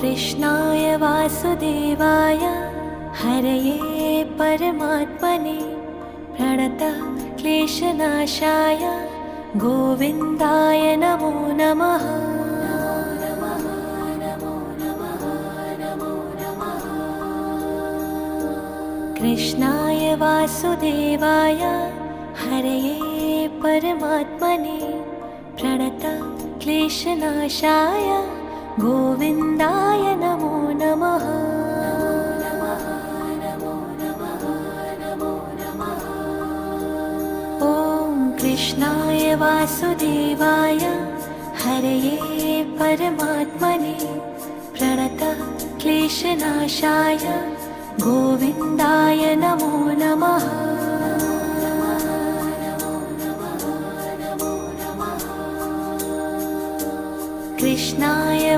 कृष्णाय वासुदेवाय हरये परमात्मने प्रणतः क्लेशनाशाय गोविन्दाय नमो नमः। कृष्णाय वासुदेवाय हरये परमात्मने प्रणतः क्लेशनाशाय गोविन्दाय नमो नमः। ॐ कृष्णाय वासुदेवाय हरये परमात्मने प्रणतः क्लेशनाशाय गोविन्दाय नमो नमः। कृष्णाय